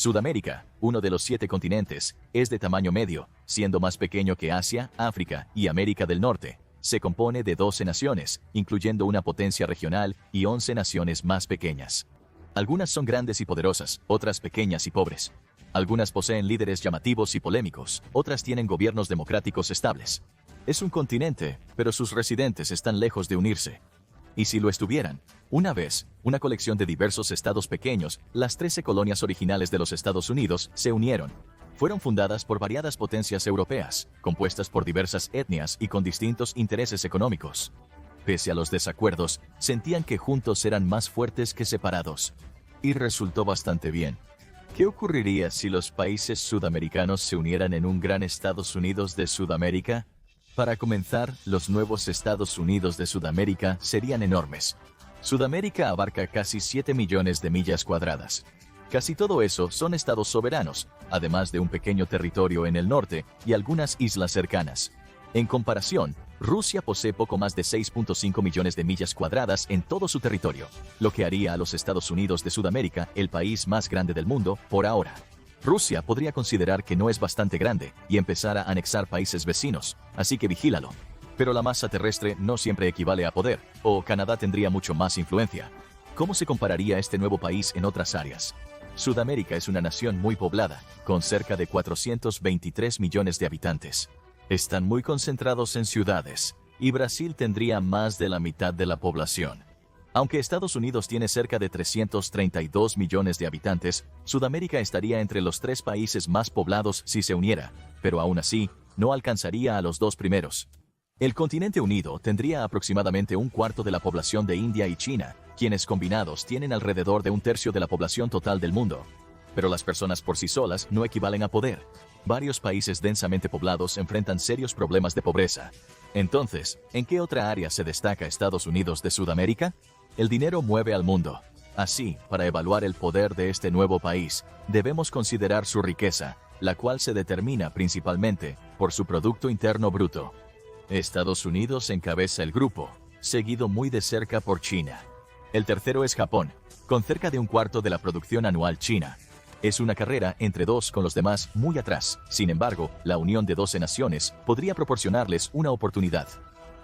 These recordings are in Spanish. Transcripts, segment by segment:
Sudamérica, uno de los 7 continentes, es de tamaño medio, siendo más pequeño que Asia, África y América del Norte. Se compone de 12 naciones, incluyendo una potencia regional y 11 naciones más pequeñas. Algunas son grandes y poderosas, otras pequeñas y pobres. Algunas poseen líderes llamativos y polémicos, otras tienen gobiernos democráticos estables. Es un continente, pero sus residentes están lejos de unirse. Y si lo estuvieran, una vez, una colección de diversos estados pequeños, las 13 colonias originales de los Estados Unidos, se unieron. Fueron fundadas por variadas potencias europeas, compuestas por diversas etnias y con distintos intereses económicos. Pese a los desacuerdos, sentían que juntos eran más fuertes que separados. Y resultó bastante bien. ¿Qué ocurriría si los países sudamericanos se unieran en un gran Estados Unidos de Sudamérica? Para comenzar, los nuevos Estados Unidos de Sudamérica serían enormes. Sudamérica abarca casi 7 millones de millas cuadradas. Casi todo eso son estados soberanos, además de un pequeño territorio en el norte y algunas islas cercanas. En comparación, Rusia posee poco más de 6.5 millones de millas cuadradas en todo su territorio, lo que haría a los Estados Unidos de Sudamérica el país más grande del mundo por ahora. Rusia podría considerar que no es bastante grande y empezar a anexar países vecinos, así que vigílalo. Pero la masa terrestre no siempre equivale a poder, o Canadá tendría mucho más influencia. ¿Cómo se compararía este nuevo país en otras áreas? Sudamérica es una nación muy poblada, con cerca de 423 millones de habitantes. Están muy concentrados en ciudades, y Brasil tendría más de la mitad de la población. Aunque Estados Unidos tiene cerca de 332 millones de habitantes, Sudamérica estaría entre los 3 países más poblados si se uniera, pero aún así, no alcanzaría a los 2 primeros. El continente unido tendría aproximadamente un cuarto de la población de India y China, quienes combinados tienen alrededor de un tercio de la población total del mundo. Pero las personas por sí solas no equivalen a poder. Varios países densamente poblados enfrentan serios problemas de pobreza. Entonces, ¿en qué otra área se destaca Estados Unidos de Sudamérica? El dinero mueve al mundo. Así, para evaluar el poder de este nuevo país, debemos considerar su riqueza, la cual se determina principalmente por su Producto Interno Bruto. Estados Unidos encabeza el grupo, seguido muy de cerca por China. El tercero es Japón, con cerca de un cuarto de la producción anual china. Es una carrera entre 2 con los demás muy atrás. Sin embargo, la unión de 12 naciones podría proporcionarles una oportunidad.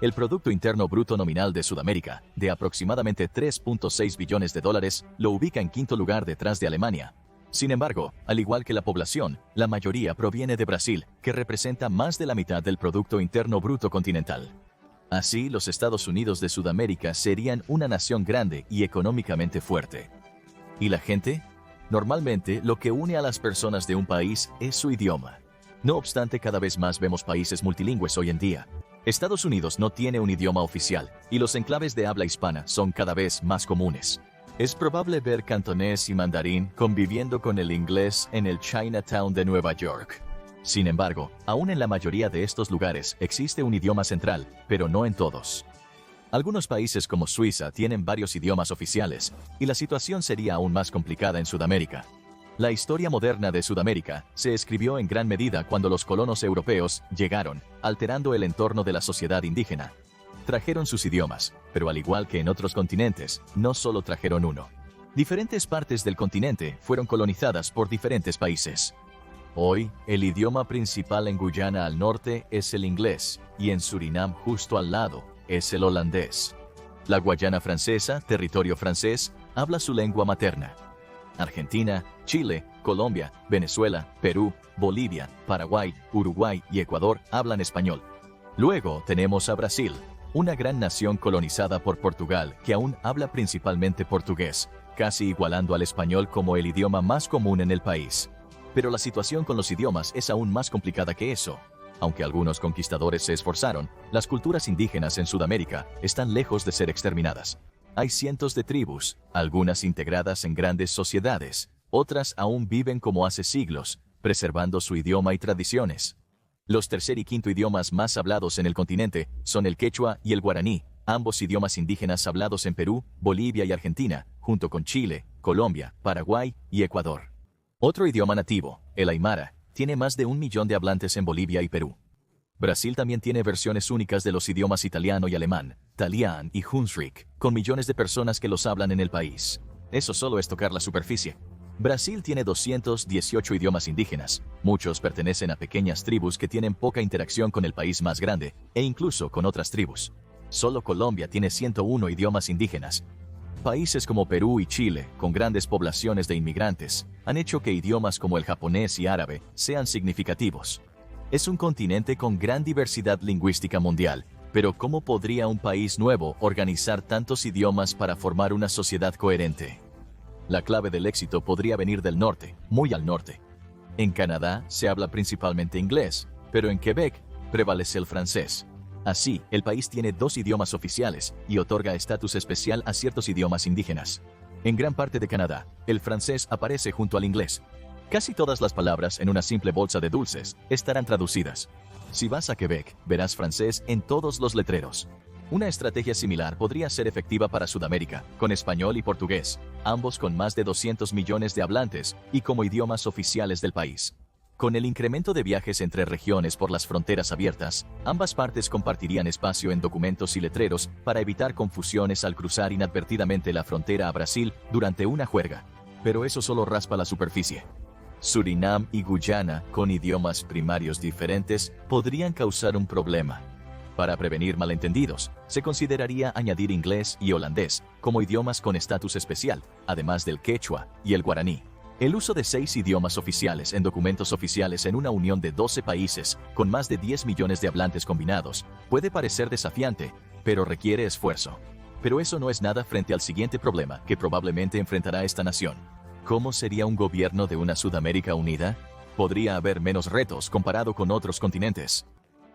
El Producto Interno Bruto nominal de Sudamérica, de aproximadamente 3.6 billones de dólares, lo ubica en quinto lugar detrás de Alemania. Sin embargo, al igual que la población, la mayoría proviene de Brasil, que representa más de la mitad del Producto Interno Bruto continental. Así, los Estados Unidos de Sudamérica serían una nación grande y económicamente fuerte. ¿Y la gente? Normalmente, lo que une a las personas de un país es su idioma. No obstante, cada vez más vemos países multilingües hoy en día. Estados Unidos no tiene un idioma oficial, y los enclaves de habla hispana son cada vez más comunes. Es probable ver cantonés y mandarín conviviendo con el inglés en el Chinatown de Nueva York. Sin embargo, aún en la mayoría de estos lugares existe un idioma central, pero no en todos. Algunos países como Suiza tienen varios idiomas oficiales, y la situación sería aún más complicada en Sudamérica. La historia moderna de Sudamérica se escribió en gran medida cuando los colonos europeos llegaron, alterando el entorno de la sociedad indígena. Trajeron sus idiomas, pero al igual que en otros continentes, no solo trajeron uno. Diferentes partes del continente fueron colonizadas por diferentes países. Hoy, el idioma principal en Guyana al norte es el inglés, y en Surinam justo al lado, es el holandés. La Guayana francesa, territorio francés, habla su lengua materna. Argentina, Chile, Colombia, Venezuela, Perú, Bolivia, Paraguay, Uruguay y Ecuador hablan español. Luego tenemos a Brasil, una gran nación colonizada por Portugal que aún habla principalmente portugués, casi igualando al español como el idioma más común en el país. Pero la situación con los idiomas es aún más complicada que eso. Aunque algunos conquistadores se esforzaron, las culturas indígenas en Sudamérica están lejos de ser exterminadas. Hay cientos de tribus, algunas integradas en grandes sociedades, otras aún viven como hace siglos, preservando su idioma y tradiciones. Los tercer y quinto idiomas más hablados en el continente son el quechua y el guaraní, ambos idiomas indígenas hablados en Perú, Bolivia y Argentina, junto con Chile, Colombia, Paraguay y Ecuador. Otro idioma nativo, el aymara, tiene más de 1 millón de hablantes en Bolivia y Perú. Brasil también tiene versiones únicas de los idiomas italiano y alemán, Talián y Hunsrück, con millones de personas que los hablan en el país. Eso solo es tocar la superficie. Brasil tiene 218 idiomas indígenas. Muchos pertenecen a pequeñas tribus que tienen poca interacción con el país más grande e incluso con otras tribus. Solo Colombia tiene 101 idiomas indígenas. Países como Perú y Chile, con grandes poblaciones de inmigrantes, han hecho que idiomas como el japonés y árabe sean significativos. Es un continente con gran diversidad lingüística mundial, pero ¿cómo podría un país nuevo organizar tantos idiomas para formar una sociedad coherente? La clave del éxito podría venir del norte, muy al norte. En Canadá se habla principalmente inglés, pero en Quebec prevalece el francés. Así, el país tiene 2 idiomas oficiales y otorga estatus especial a ciertos idiomas indígenas. En gran parte de Canadá, el francés aparece junto al inglés. Casi todas las palabras en una simple bolsa de dulces estarán traducidas. Si vas a Quebec, verás francés en todos los letreros. Una estrategia similar podría ser efectiva para Sudamérica, con español y portugués, ambos con más de 200 millones de hablantes y como idiomas oficiales del país. Con el incremento de viajes entre regiones por las fronteras abiertas, ambas partes compartirían espacio en documentos y letreros para evitar confusiones al cruzar inadvertidamente la frontera a Brasil durante una juerga. Pero eso solo raspa la superficie. Surinam y Guyana, con idiomas primarios diferentes, podrían causar un problema. Para prevenir malentendidos, se consideraría añadir inglés y holandés como idiomas con estatus especial, además del quechua y el guaraní. El uso de 6 idiomas oficiales en documentos oficiales en una unión de 12 países con más de 10 millones de hablantes combinados puede parecer desafiante, pero requiere esfuerzo. Pero eso no es nada frente al siguiente problema que probablemente enfrentará esta nación. ¿Cómo sería un gobierno de una Sudamérica unida? Podría haber menos retos comparado con otros continentes.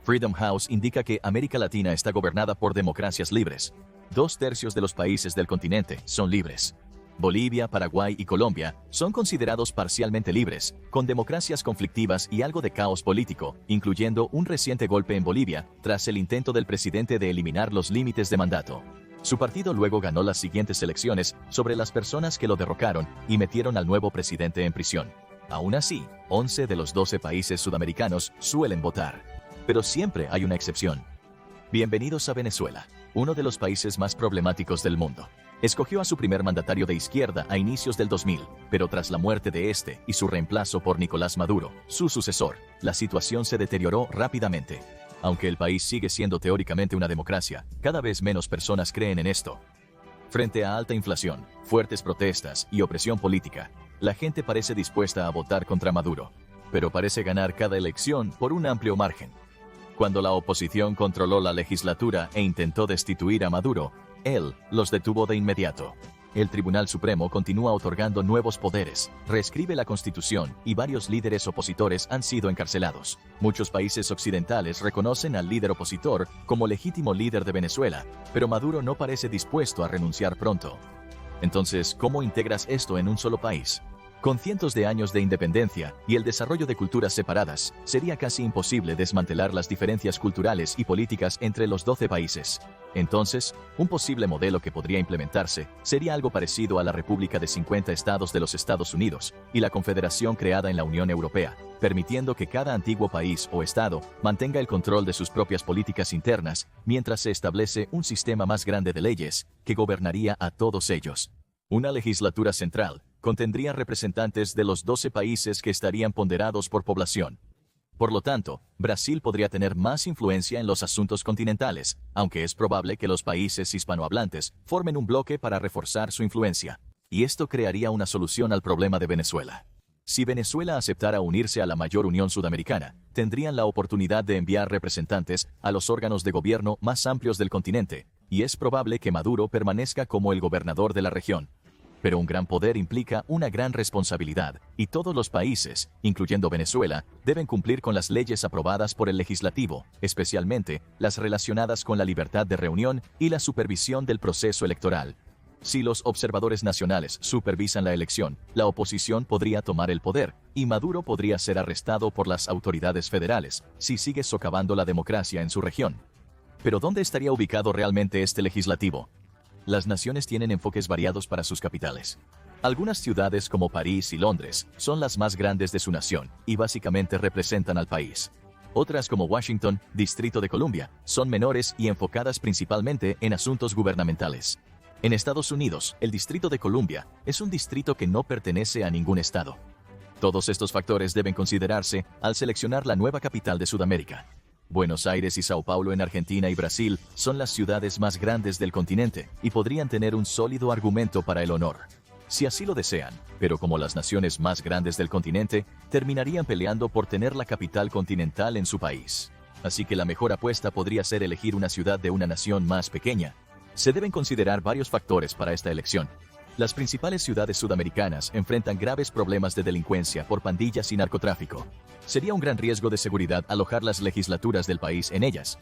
Freedom House indica que América Latina está gobernada por democracias libres. 2/3 de los países del continente son libres. Bolivia, Paraguay y Colombia son considerados parcialmente libres, con democracias conflictivas y algo de caos político, incluyendo un reciente golpe en Bolivia tras el intento del presidente de eliminar los límites de mandato. Su partido luego ganó las siguientes elecciones sobre las personas que lo derrocaron y metieron al nuevo presidente en prisión. Aún así, 11 de los 12 países sudamericanos suelen votar. Pero siempre hay una excepción. Bienvenidos a Venezuela, uno de los países más problemáticos del mundo. Escogió a su primer mandatario de izquierda a inicios del 2000, pero tras la muerte de este y su reemplazo por Nicolás Maduro, su sucesor, la situación se deterioró rápidamente. Aunque el país sigue siendo teóricamente una democracia, cada vez menos personas creen en esto. Frente a alta inflación, fuertes protestas y opresión política, la gente parece dispuesta a votar contra Maduro, pero parece ganar cada elección por un amplio margen. Cuando la oposición controló la legislatura e intentó destituir a Maduro, él los detuvo de inmediato. El Tribunal Supremo continúa otorgando nuevos poderes, reescribe la Constitución y varios líderes opositores han sido encarcelados. Muchos países occidentales reconocen al líder opositor como legítimo líder de Venezuela, pero Maduro no parece dispuesto a renunciar pronto. Entonces, ¿cómo integras esto en un solo país? Con cientos de años de independencia y el desarrollo de culturas separadas, sería casi imposible desmantelar las diferencias culturales y políticas entre los 12 países. Entonces, un posible modelo que podría implementarse sería algo parecido a la República de 50 Estados de los Estados Unidos y la Confederación creada en la Unión Europea, permitiendo que cada antiguo país o estado mantenga el control de sus propias políticas internas mientras se establece un sistema más grande de leyes que gobernaría a todos ellos. Una legislatura central contendría representantes de los 12 países que estarían ponderados por población. Por lo tanto, Brasil podría tener más influencia en los asuntos continentales, aunque es probable que los países hispanohablantes formen un bloque para reforzar su influencia. Y esto crearía una solución al problema de Venezuela. Si Venezuela aceptara unirse a la mayor Unión Sudamericana, tendrían la oportunidad de enviar representantes a los órganos de gobierno más amplios del continente, y es probable que Maduro permanezca como el gobernador de la región. Pero un gran poder implica una gran responsabilidad, y todos los países, incluyendo Venezuela, deben cumplir con las leyes aprobadas por el legislativo, especialmente las relacionadas con la libertad de reunión y la supervisión del proceso electoral. Si los observadores nacionales supervisan la elección, la oposición podría tomar el poder, y Maduro podría ser arrestado por las autoridades federales, si sigue socavando la democracia en su región. Pero ¿dónde estaría ubicado realmente este legislativo? Las naciones tienen enfoques variados para sus capitales. Algunas ciudades como París y Londres son las más grandes de su nación y básicamente representan al país. Otras como Washington, Distrito de Columbia, son menores y enfocadas principalmente en asuntos gubernamentales. En Estados Unidos, el Distrito de Columbia es un distrito que no pertenece a ningún estado. Todos estos factores deben considerarse al seleccionar la nueva capital de Sudamérica. Buenos Aires y Sao Paulo en Argentina y Brasil son las ciudades más grandes del continente y podrían tener un sólido argumento para el honor, si así lo desean, pero como las naciones más grandes del continente, terminarían peleando por tener la capital continental en su país. Así que la mejor apuesta podría ser elegir una ciudad de una nación más pequeña. Se deben considerar varios factores para esta elección. Las principales ciudades sudamericanas enfrentan graves problemas de delincuencia por pandillas y narcotráfico. Sería un gran riesgo de seguridad alojar las legislaturas del país en ellas.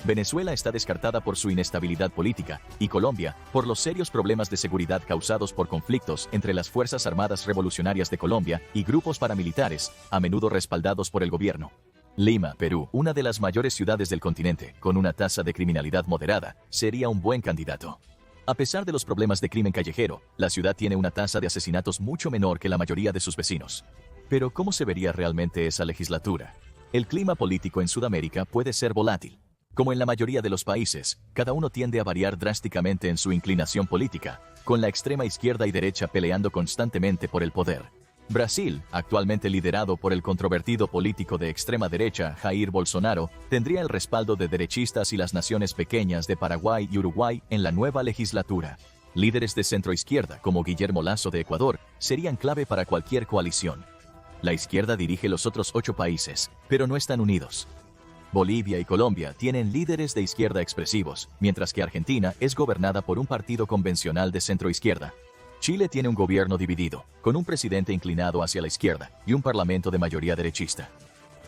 Venezuela está descartada por su inestabilidad política, y Colombia, por los serios problemas de seguridad causados por conflictos entre las Fuerzas Armadas Revolucionarias de Colombia y grupos paramilitares, a menudo respaldados por el gobierno. Lima, Perú, una de las mayores ciudades del continente, con una tasa de criminalidad moderada, sería un buen candidato. A pesar de los problemas de crimen callejero, la ciudad tiene una tasa de asesinatos mucho menor que la mayoría de sus vecinos. Pero ¿cómo se vería realmente esa legislatura? El clima político en Sudamérica puede ser volátil. Como en la mayoría de los países, cada uno tiende a variar drásticamente en su inclinación política, con la extrema izquierda y derecha peleando constantemente por el poder. Brasil, actualmente liderado por el controvertido político de extrema derecha Jair Bolsonaro, tendría el respaldo de derechistas y las naciones pequeñas de Paraguay y Uruguay en la nueva legislatura. Líderes de centroizquierda como Guillermo Lasso de Ecuador serían clave para cualquier coalición. La izquierda dirige los otros 8 países, pero no están unidos. Bolivia y Colombia tienen líderes de izquierda expresivos, mientras que Argentina es gobernada por un partido convencional de centroizquierda. Chile tiene un gobierno dividido, con un presidente inclinado hacia la izquierda y un parlamento de mayoría derechista.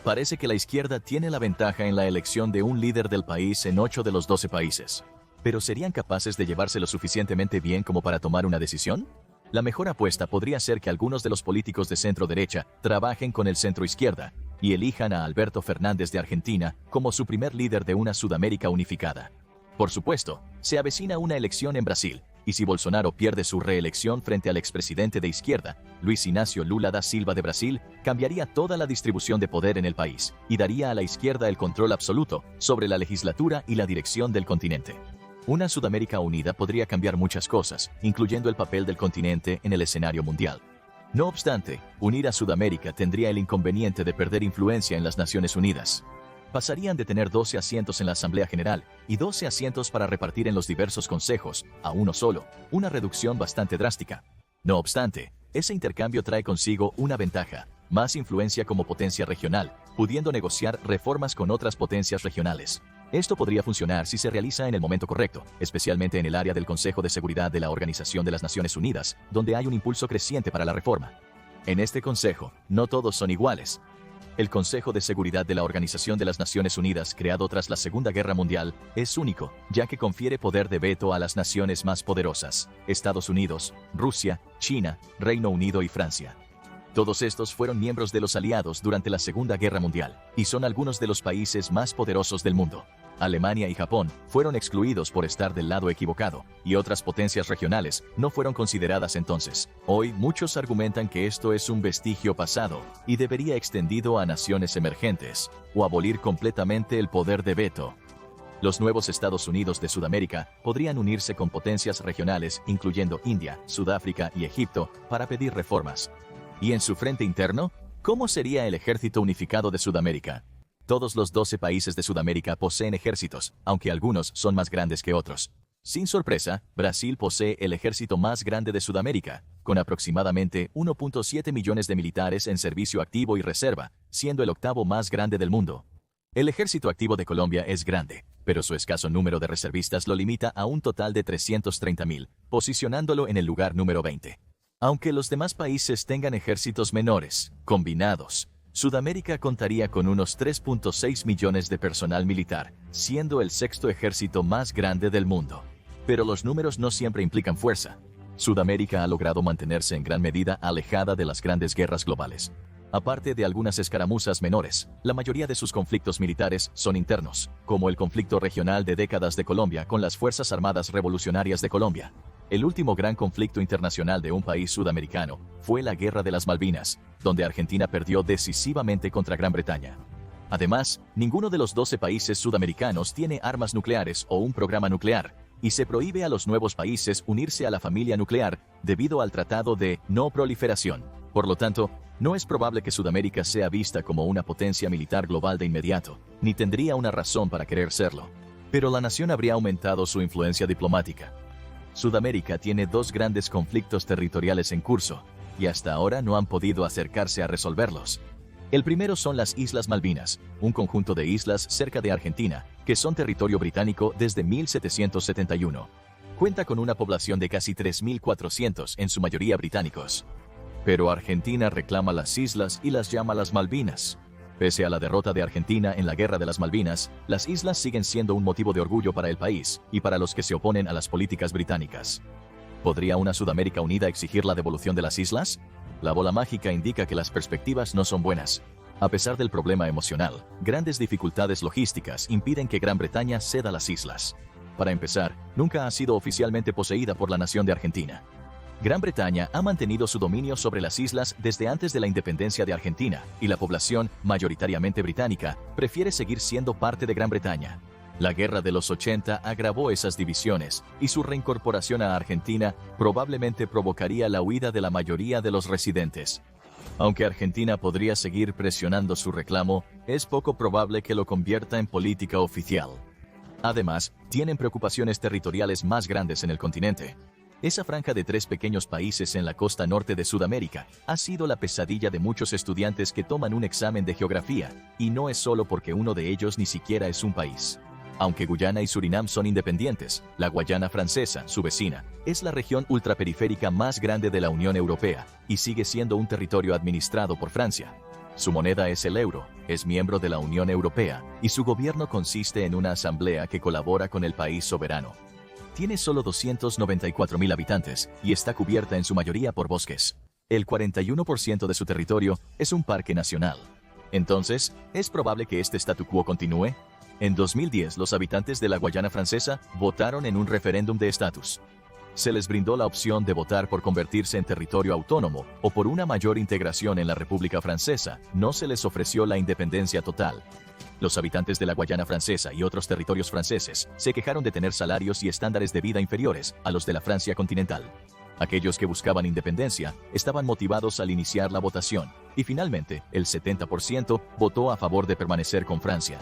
Parece que la izquierda tiene la ventaja en la elección de un líder del país en 8 de los 12 países. ¿Pero serían capaces de llevarse lo suficientemente bien como para tomar una decisión? La mejor apuesta podría ser que algunos de los políticos de centro-derecha trabajen con el centro-izquierda y elijan a Alberto Fernández de Argentina como su primer líder de una Sudamérica unificada. Por supuesto, se avecina una elección en Brasil, y si Bolsonaro pierde su reelección frente al expresidente de izquierda, Luis Inácio Lula da Silva de Brasil, cambiaría toda la distribución de poder en el país y daría a la izquierda el control absoluto sobre la legislatura y la dirección del continente. Una Sudamérica unida podría cambiar muchas cosas, incluyendo el papel del continente en el escenario mundial. No obstante, unir a Sudamérica tendría el inconveniente de perder influencia en las Naciones Unidas. Pasarían de tener 12 asientos en la Asamblea General y 12 asientos para repartir en los diversos consejos a uno solo, una reducción bastante drástica. No obstante, ese intercambio trae consigo una ventaja: más influencia como potencia regional, pudiendo negociar reformas con otras potencias regionales. Esto podría funcionar si se realiza en el momento correcto, especialmente en el área del Consejo de Seguridad de la Organización de las Naciones Unidas, donde hay un impulso creciente para la reforma. En este consejo, no todos son iguales. El Consejo de Seguridad de la Organización de las Naciones Unidas, creado tras la Segunda Guerra Mundial, es único, ya que confiere poder de veto a las naciones más poderosas: Estados Unidos, Rusia, China, Reino Unido y Francia. Todos estos fueron miembros de los aliados durante la Segunda Guerra Mundial, y son algunos de los países más poderosos del mundo. Alemania y Japón fueron excluidos por estar del lado equivocado, y otras potencias regionales no fueron consideradas entonces. Hoy muchos argumentan que esto es un vestigio pasado, y debería extendido a naciones emergentes, o abolir completamente el poder de veto. Los nuevos Estados Unidos de Sudamérica podrían unirse con potencias regionales, incluyendo India, Sudáfrica y Egipto, para pedir reformas. ¿Y en su frente interno? ¿Cómo sería el ejército unificado de Sudamérica? Todos los 12 países de Sudamérica poseen ejércitos, aunque algunos son más grandes que otros. Sin sorpresa, Brasil posee el ejército más grande de Sudamérica, con aproximadamente 1.7 millones de militares en servicio activo y reserva, siendo el 8º más grande del mundo. El ejército activo de Colombia es grande, pero su escaso número de reservistas lo limita a un total de 330.000, posicionándolo en el lugar número 20. Aunque los demás países tengan ejércitos menores, combinados, Sudamérica contaría con unos 3.6 millones de personal militar, siendo el 6º ejército más grande del mundo. Pero los números no siempre implican fuerza. Sudamérica ha logrado mantenerse en gran medida alejada de las grandes guerras globales. Aparte de algunas escaramuzas menores, la mayoría de sus conflictos militares son internos, como el conflicto regional de décadas de Colombia con las Fuerzas Armadas Revolucionarias de Colombia. El último gran conflicto internacional de un país sudamericano fue la Guerra de las Malvinas, donde Argentina perdió decisivamente contra Gran Bretaña. Además, ninguno de los 12 países sudamericanos tiene armas nucleares o un programa nuclear, y se prohíbe a los nuevos países unirse a la familia nuclear debido al Tratado de No Proliferación. Por lo tanto, no es probable que Sudamérica sea vista como una potencia militar global de inmediato, ni tendría una razón para querer serlo. Pero la nación habría aumentado su influencia diplomática. Sudamérica tiene dos grandes conflictos territoriales en curso, y hasta ahora no han podido acercarse a resolverlos. El primero son las Islas Malvinas, un conjunto de islas cerca de Argentina, que son territorio británico desde 1771. Cuenta con una población de casi 3.400, en su mayoría británicos. Pero Argentina reclama las islas y las llama las Malvinas. Pese a la derrota de Argentina en la Guerra de las Malvinas, las islas siguen siendo un motivo de orgullo para el país y para los que se oponen a las políticas británicas. ¿Podría una Sudamérica unida exigir la devolución de las islas? La bola mágica indica que las perspectivas no son buenas. A pesar del problema emocional, grandes dificultades logísticas impiden que Gran Bretaña ceda las islas. Para empezar, nunca ha sido oficialmente poseída por la nación de Argentina. Gran Bretaña ha mantenido su dominio sobre las islas desde antes de la independencia de Argentina, y la población, mayoritariamente británica, prefiere seguir siendo parte de Gran Bretaña. La Guerra de los 80 agravó esas divisiones, y su reincorporación a Argentina probablemente provocaría la huida de la mayoría de los residentes. Aunque Argentina podría seguir presionando su reclamo, es poco probable que lo convierta en política oficial. Además, tienen preocupaciones territoriales más grandes en el continente. Esa franja de 3 pequeños países en la costa norte de Sudamérica ha sido la pesadilla de muchos estudiantes que toman un examen de geografía, y no es solo porque uno de ellos ni siquiera es un país. Aunque Guyana y Surinam son independientes, la Guayana Francesa, su vecina, es la región ultraperiférica más grande de la Unión Europea y sigue siendo un territorio administrado por Francia. Su moneda es el euro, es miembro de la Unión Europea y su gobierno consiste en una asamblea que colabora con el país soberano. Tiene solo 294.000 habitantes y está cubierta en su mayoría por bosques. El 41% de su territorio es un parque nacional. Entonces, ¿es probable que este statu quo continúe? En 2010, los habitantes de la Guayana Francesa votaron en un referéndum de estatus. Se les brindó la opción de votar por convertirse en territorio autónomo o por una mayor integración en la República Francesa. No se les ofreció la independencia total. Los habitantes de la Guayana Francesa y otros territorios franceses se quejaron de tener salarios y estándares de vida inferiores a los de la Francia continental. Aquellos que buscaban independencia estaban motivados al iniciar la votación, y finalmente, el 70% votó a favor de permanecer con Francia.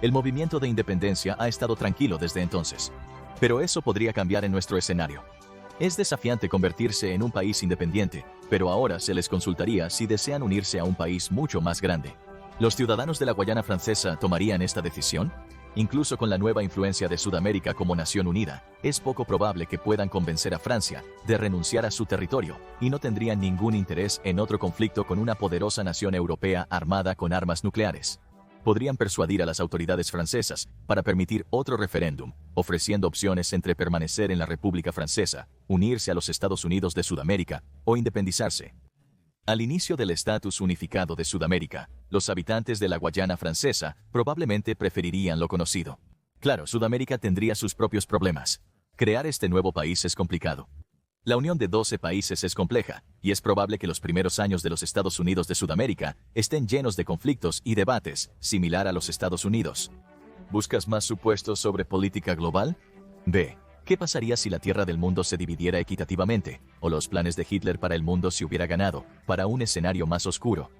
El movimiento de independencia ha estado tranquilo desde entonces. Pero eso podría cambiar en nuestro escenario. Es desafiante convertirse en un país independiente, pero ahora se les consultaría si desean unirse a un país mucho más grande. ¿Los ciudadanos de la Guayana Francesa tomarían esta decisión? Incluso con la nueva influencia de Sudamérica como nación unida, es poco probable que puedan convencer a Francia de renunciar a su territorio, y no tendrían ningún interés en otro conflicto con una poderosa nación europea armada con armas nucleares. Podrían persuadir a las autoridades francesas para permitir otro referéndum, ofreciendo opciones entre permanecer en la República Francesa, unirse a los Estados Unidos de Sudamérica o independizarse. Al inicio del estatus unificado de Sudamérica, los habitantes de la Guayana Francesa probablemente preferirían lo conocido. Claro, Sudamérica tendría sus propios problemas. Crear este nuevo país es complicado. La unión de 12 países es compleja, y es probable que los primeros años de los Estados Unidos de Sudamérica estén llenos de conflictos y debates, similar a los Estados Unidos. ¿Buscas más supuestos sobre política global? B. ¿Qué pasaría si la tierra del mundo se dividiera equitativamente, o los planes de Hitler para el mundo se hubiera ganado, para un escenario más oscuro?